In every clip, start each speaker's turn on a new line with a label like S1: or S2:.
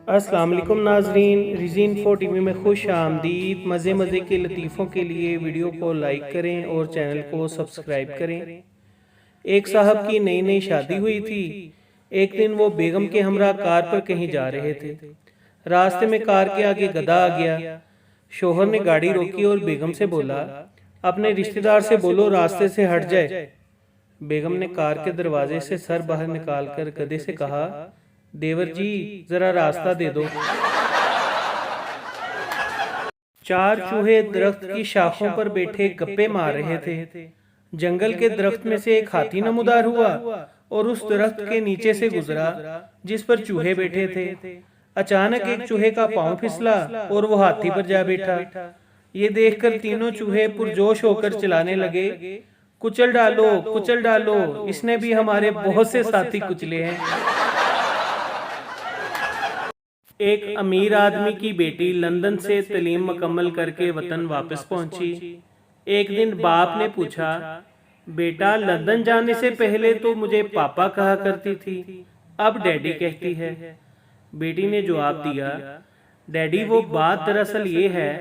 S1: अस्सलाम वालेकुम नाजरीन, रिज़ीन 4 टीवी में खुश आमदीद। मज़े के लतीफ़ों के लिए वीडियो को लाइक करें और चैनल को सब्सक्राइब करें। एक साहब की नई नई शादी हुई थी। एक दिन वो बेगम के हमरा कार पर कहीं जा रहे थे। रास्ते में कार के आगे गधा आ गया। शोहर ने गाड़ी रोकी और बेगम से बोला, अपने रिश्तेदार से बोलो रास्ते से हट जाए। बेगम ने कार के दरवाजे से सर बाहर निकालकर गधे से कहा, देवर जी जरा रास्ता दे दो। चार चूहे दरख्त की शाखों पर बैठे गप्पे मार रहे थे। जंगल के दरख्त में से एक हाथी नमूदार हुआ और उस दरख्त के नीचे से गुजरा जिस पर चूहे बैठे थे। अचानक एक चूहे का पांव फिसला और वो हाथी पर जा बैठा। ये देखकर तीनों चूहे पुरजोश होकर चिल्लाने लगे, कुचल डालो, इसने भी हमारे बहुत से साथी कुचले हैं। एक अमीर आदमी की बेटी लंदन से तालीम मुकम्मल करके वतन वापस पहुंची। एक दिन बाप ने पूछा, बेटा लंदन जाने से पहले तो मुझे पापा कहा करती थी, अब डैडी कहती है। बेटी ने जवाब दिया, डैडी वो बात दरअसल ये है,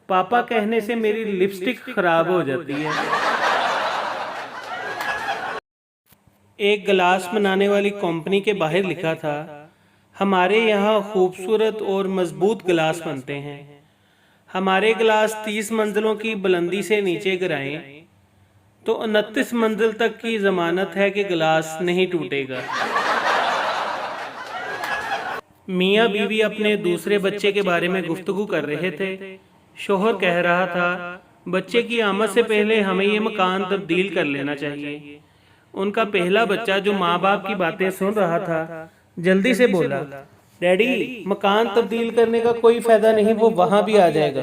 S1: पापा कहने से मेरी लिपस्टिक खराब हो जाती है। एक गिलास बनाने वाली कंपनी के बाहर लिखा था, हमारे यहाँ खूबसूरत और मजबूत गिलास बनते हैं। हमारे गिलास 30 मंजिलों की बुलंदी से नीचे गिराएं तो 29 मंजिल तक की जमानत है कि गिलास नहीं टूटेगा। मियाँ बीवी अपने दूसरे बच्चे के बारे में गुफ्तगू कर रहे थे। शोहर कह रहा था, बच्चे की आमद से पहले हमें ये मकान तब्दील कर लेना चाहिए। उनका पहला बच्चा जो माँ बाप की बातें सुन रहा था जल्दी से बोला, डैडी मकान तब्दील करने का कोई फायदा नहीं, वो वहां भी आ जाएगा।